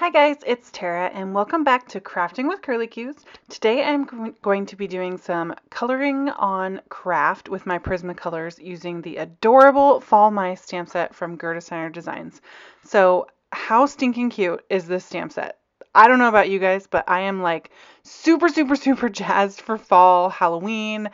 Hi guys, it's Tara and welcome back to Crafting with Curly Cues. Today I'm going to be doing some coloring on Kraft with my Prismacolors using the adorable Fall Mice stamp set from Gerda Steiner Designs. So how stinking cute is this stamp set? I don't know about you guys, but I am like super jazzed for fall, Halloween,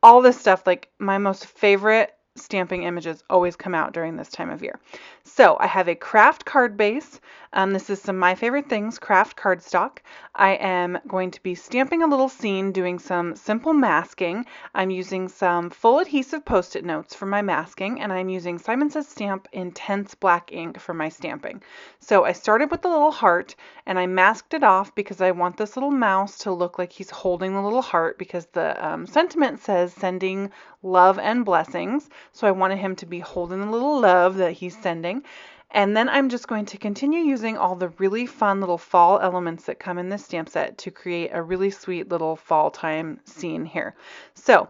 all this stuff. Like my most favorite stamping images always come out during this time of year. So I have a Kraft card base. This is some My Favorite Things Kraft cardstock. I am going to be stamping a little scene, doing some simple masking. I'm using some full adhesive Post-it notes for my masking, and I'm using Simon Says Stamp Intense Black ink for my stamping. So I started with the little heart, and I masked it off because I want this little mouse to look like he's holding the little heart, because the sentiment says sending love and blessings. So I wanted him to be holding the little love that he's sending. And then I'm just going to continue using all the really fun little fall elements that come in this stamp set to create a really sweet little fall time scene here. So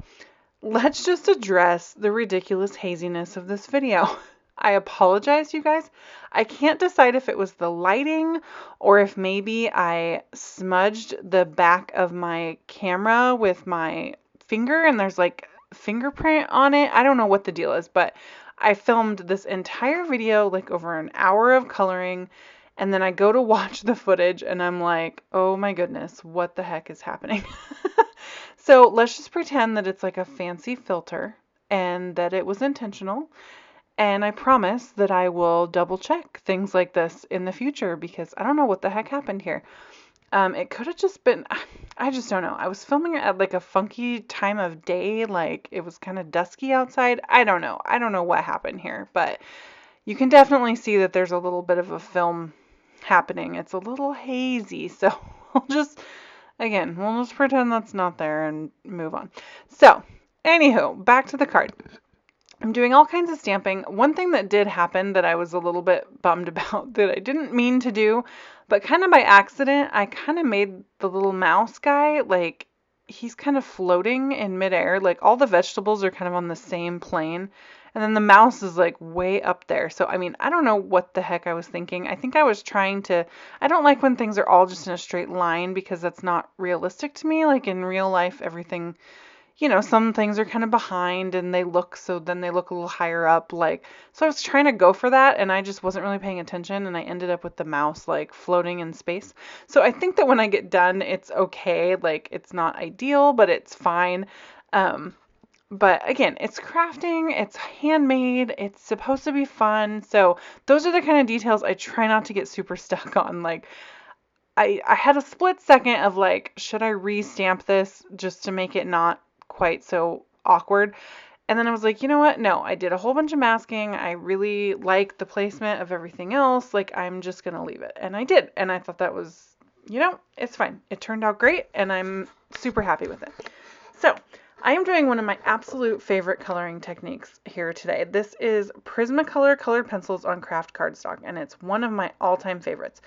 let's just address the ridiculous haziness of this video. I apologize, you guys. I can't decide if it was the lighting or if maybe I smudged the back of my camera with my finger and there's like fingerprint on it. I don't know what the deal is, but I filmed this entire video, like over an hour of coloring, and then I go to watch the footage and I'm like, oh my goodness, what the heck is happening? So let's just pretend that it's like a fancy filter and that it was intentional. And I promise that I will double check things like this in the future because I don't know what the heck happened here. It could have just been, I just don't know. I was filming it at like a funky time of day, like it was kind of dusky outside. I don't know. I don't know what happened here, but you can definitely see that there's a little bit of a film happening. It's a little hazy, so we'll just pretend that's not there and move on. So, anywho, back to the card. I'm doing all kinds of stamping. One thing that did happen that I was a little bit bummed about that I didn't mean to do, but kind of by accident, I kind of made the little mouse guy, like he's kind of floating in midair. Like all the vegetables are kind of on the same plane. And then the mouse is like way up there. So, I mean, I don't know what the heck I was thinking. I think I was trying to, I don't like when things are all just in a straight line because that's not realistic to me. Like in real life, everything, some things are kind of behind and they look a little higher up. Like, so I was trying to go for that and I just wasn't really paying attention and I ended up with the mouse like floating in space. So I think that when I get done, it's okay. Like, it's not ideal, but it's fine. But again, it's crafting, it's handmade, it's supposed to be fun. So those are the kind of details I try not to get super stuck on. Like, I had a split second of like, should I re-stamp this just to make it not quite so awkward? And then I was like, you know what? No, I did a whole bunch of masking. I really like the placement of everything else. Like, I'm just going to leave it. And I did. And I thought that was, it's fine. It turned out great. And I'm super happy with it. So I am doing one of my absolute favorite coloring techniques here today. This is Prismacolor colored pencils on Kraft cardstock. And it's one of my all-time favorites.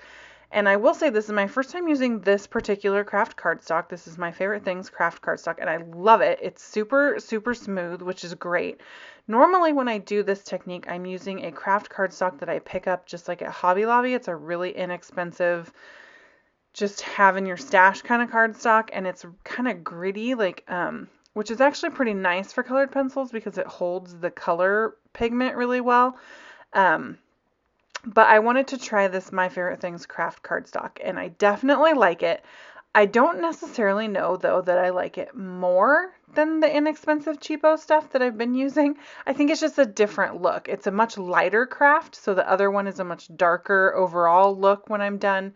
And I will say this is my first time using this particular Kraft cardstock. This is My Favorite Things Kraft cardstock, and I love it. It's super smooth, which is great. Normally when I do this technique, I'm using a Kraft cardstock that I pick up just like at Hobby Lobby. It's a really inexpensive, just have in your stash kind of cardstock, and it's kind of gritty, like which is actually pretty nice for colored pencils because it holds the color pigment really well. But I wanted to try this My Favorite Things Kraft cardstock, and I definitely like it. I don't necessarily know, though, that I like it more than the inexpensive cheapo stuff that I've been using. I think it's just a different look. It's a much lighter craft, so the other one is a much darker overall look when I'm done.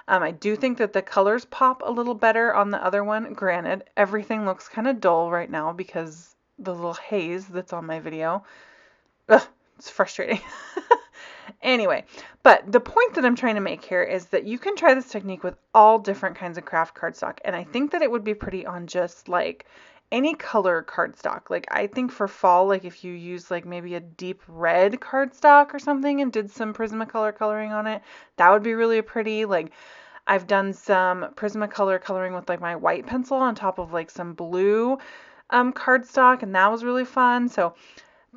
I do think that the colors pop a little better on the other one. Granted, everything looks kind of dull right now because the little haze that's on my video. Ugh, it's frustrating. Anyway, but the point that I'm trying to make here is that you can try this technique with all different kinds of Kraft cardstock, and I think that it would be pretty on just like any color cardstock. Like I think for fall, like if you use like maybe a deep red cardstock or something and did some Prismacolor coloring on it, that would be really pretty. Like I've done some Prismacolor coloring with like my white pencil on top of like some blue cardstock, and that was really fun. So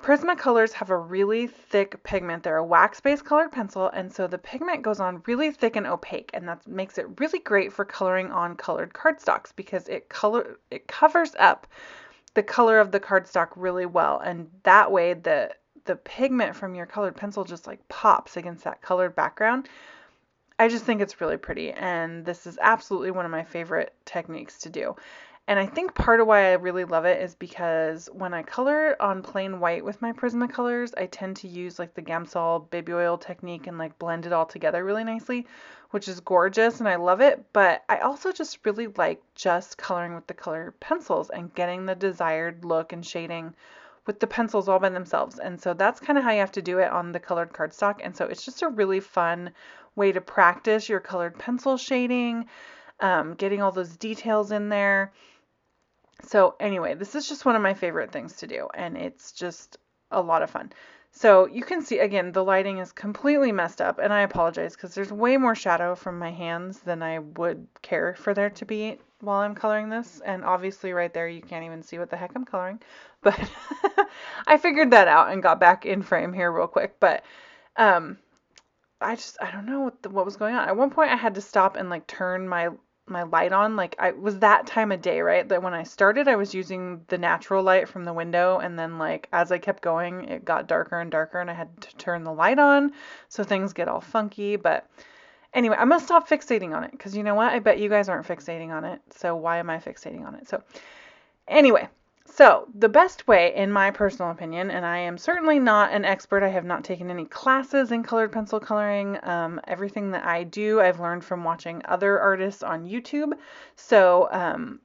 Prismacolors have a really thick pigment. They're a wax-based colored pencil, and so the pigment goes on really thick and opaque, and that makes it really great for coloring on colored cardstocks because it covers up the color of the cardstock really well, and that way the pigment from your colored pencil just like pops against that colored background. I just think it's really pretty, and this is absolutely one of my favorite techniques to do. And I think part of why I really love it is because when I color on plain white with my Prismacolors, I tend to use like the Gamsol baby oil technique and like blend it all together really nicely, which is gorgeous and I love it. But I also just really like just coloring with the color pencils and getting the desired look and shading with the pencils all by themselves. And so that's kind of how you have to do it on the colored cardstock. And so it's just a really fun way to practice your colored pencil shading, getting all those details in there. So anyway, this is just one of my favorite things to do, and it's just a lot of fun. So you can see, again, the lighting is completely messed up, and I apologize because there's way more shadow from my hands than I would care for there to be while I'm coloring this. And obviously right there, you can't even see what the heck I'm coloring, but I figured that out and got back in frame here real quick. But I don't know what was going on. At one point I had to stop and like turn my light on. Like I was that time of day, right? That when I started, I was using the natural light from the window, and then like as I kept going, it got darker and darker, and I had to turn the light on, so things get all funky. But anyway, I'm gonna stop fixating on it because you know what? I bet you guys aren't fixating on it. So why am I fixating on it? So anyway, so the best way, in my personal opinion, and I am certainly not an expert, I have not taken any classes in colored pencil coloring. Everything that I do, I've learned from watching other artists on YouTube. So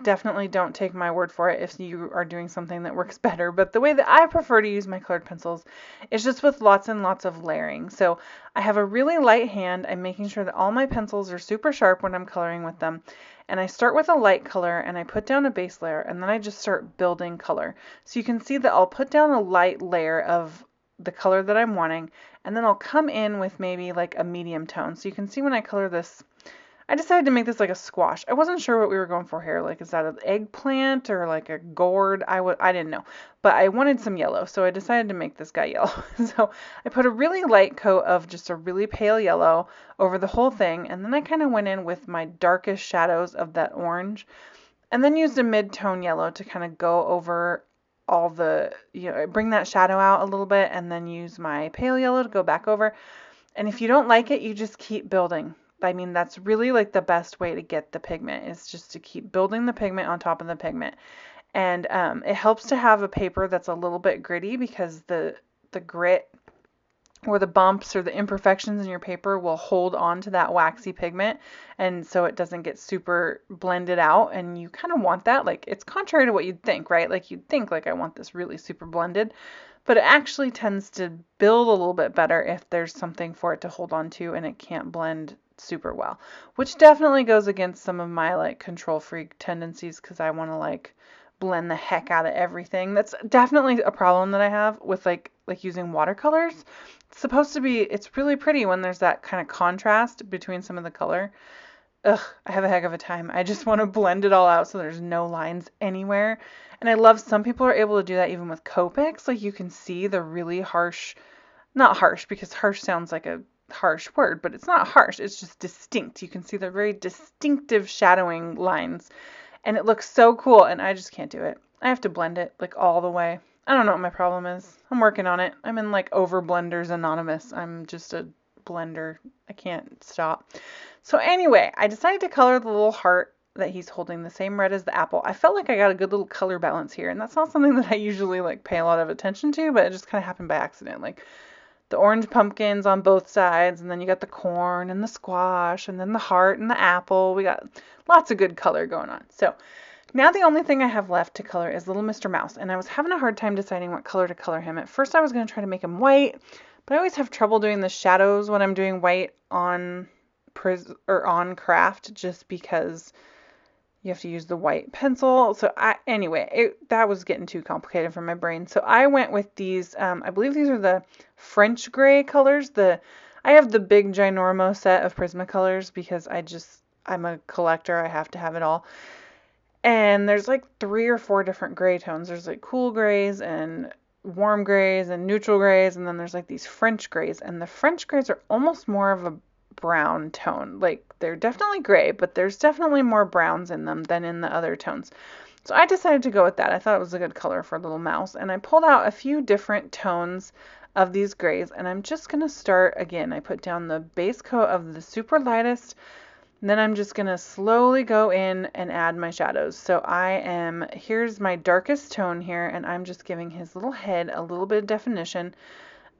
definitely don't take my word for it if you are doing something that works better. But the way that I prefer to use my colored pencils is just with lots and lots of layering. So I have a really light hand. I'm making sure that all my pencils are super sharp when I'm coloring with them. And I start with a light color and I put down a base layer, and then I just start building color. So you can see that I'll put down a light layer of the color that I'm wanting, and then I'll come in with maybe like a medium tone. So you can see when I color this, I decided to make this like a squash. I wasn't sure what we were going for here. Like, is that an eggplant or like a gourd? I didn't know, but I wanted some yellow, so I decided to make this guy yellow. So I put a really light coat of just a really pale yellow over the whole thing, and then I kind of went in with my darkest shadows of that orange, and then used a mid-tone yellow to kind of go over all the, bring that shadow out a little bit, and then use my pale yellow to go back over. And if you don't like it, you just keep building. I mean, that's really like the best way to get the pigment, is just to keep building the pigment on top of the pigment. And it helps to have a paper that's a little bit gritty, because the grit or the bumps or the imperfections in your paper will hold on to that waxy pigment, and so it doesn't get super blended out. And you kind of want that. Like, it's contrary to what you'd think, right? Like, you'd think like, I want this really super blended, but it actually tends to build a little bit better if there's something for it to hold on to and it can't blend super well, which definitely goes against some of my like control freak tendencies, because I want to like blend the heck out of everything. That's definitely a problem that I have with like using watercolors. It's supposed to be, it's really pretty when there's that kind of contrast between some of the color. Ugh, I have a heck of a time. I just want to blend it all out so there's no lines anywhere. And I love some people are able to do that even with Copics. Like, you can see the really harsh, not harsh because harsh sounds like a harsh word, but it's not harsh, it's just distinct. You can see the very distinctive shadowing lines, and it looks so cool, and I just can't do it. I have to blend it like all the way. I don't know what my problem is. I'm working on it. I'm in like Over Blenders Anonymous. I'm just a blender. I can't stop. So anyway, I decided to color the little heart that he's holding the same red as the apple. I felt like I got a good little color balance here, and that's not something that I usually like pay a lot of attention to, but it just kind of happened by accident. Like, the orange pumpkins on both sides, and then you got the corn and the squash, and then the heart and the apple. We got lots of good color going on. So now the only thing I have left to color is Little Mr. Mouse, and I was having a hard time deciding what color to color him. At first I was going to try to make him white, but I always have trouble doing the shadows when I'm doing white on Kraft, just because you have to use the white pencil. So that was getting too complicated for my brain. So I went with these, I believe these are the French gray colors. I have the big ginormo set of Prismacolors because I'm a collector. I have to have it all. And there's like 3 or 4 different gray tones. There's like cool grays and warm grays and neutral grays, and then there's like these French grays, and the French grays are almost more of a brown tone. Like they're definitely gray, but there's definitely more browns in them than in the other tones. So I decided to go with that. I thought it was a good color for a little mouse, and I pulled out a few different tones of these grays, and I'm just going to start again. I put down the base coat of the super lightest, and then I'm just going to slowly go in and add my shadows. So here's my darkest tone here, and I'm just giving his little head a little bit of definition.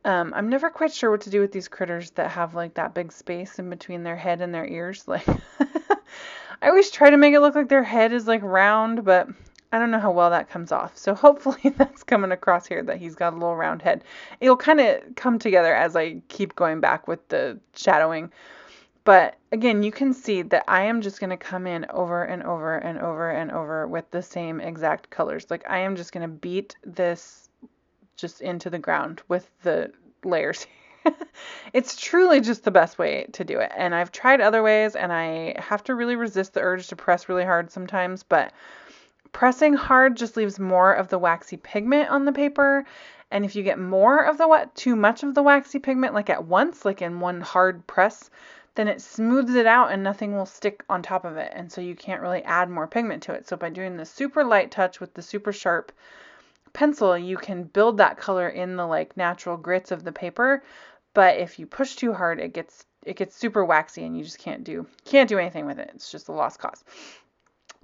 I'm never quite sure what to do with these critters that have like that big space in between their head and their ears. Like, I always try to make it look like their head is like round, but I don't know how well that comes off. So hopefully that's coming across here, that he's got a little round head. It'll kind of come together as I keep going back with the shadowing. But again, you can see that I am just going to come in over and over and over and over with the same exact colors. Like I am just going to beat this just into the ground with the layers. It's truly just the best way to do it. And I've tried other ways, and I have to really resist the urge to press really hard sometimes, but pressing hard just leaves more of the waxy pigment on the paper. And if you get too much of the waxy pigment, like at once, like in one hard press, then it smooths it out and nothing will stick on top of it. And so you can't really add more pigment to it. So by doing the super light touch with the super sharp pencil, you can build that color in the like natural grits of the paper. But if you push too hard, it gets super waxy, and you just can't do anything with it. It's just a lost cause.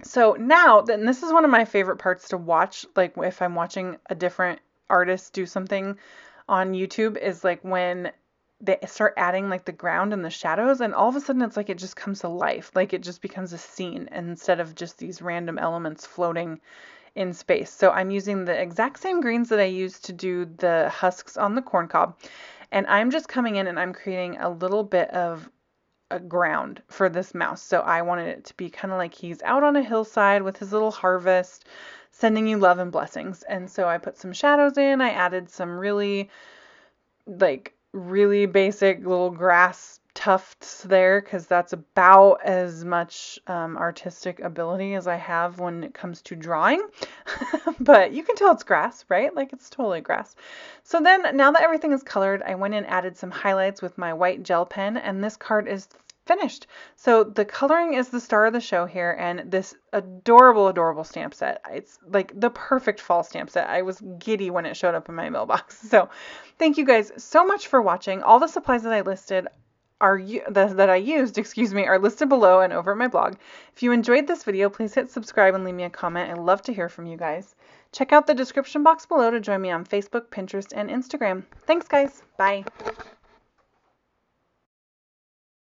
So now, then, this is one of my favorite parts to watch, like if I'm watching a different artist do something on YouTube, is like when they start adding like the ground and the shadows, and all of a sudden it's like it just comes to life. Like it just becomes a scene instead of just these random elements floating in space. So I'm using the exact same greens that I used to do the husks on the corn cob. And I'm just coming in and I'm creating a little bit of a ground for this mouse. So I wanted it to be kind of like he's out on a hillside with his little harvest, sending you love and blessings. And so I put some shadows in. I added some really basic little grass tufts there, because that's about as much artistic ability as I have when it comes to drawing. But you can tell it's grass, right? Like it's totally grass. So then now that everything is colored, I went and added some highlights with my white gel pen, and this card is finished. So the coloring is the star of the show here, and this adorable, adorable stamp set. It's like the perfect fall stamp set. I was giddy when it showed up in my mailbox. So thank you guys so much for watching. All the supplies that I listed are listed below and over at my blog. If you enjoyed this video, please hit subscribe and leave me a comment. I'd love to hear from you guys. Check out the description box below to join me on Facebook, Pinterest, and Instagram. Thanks, guys. Bye.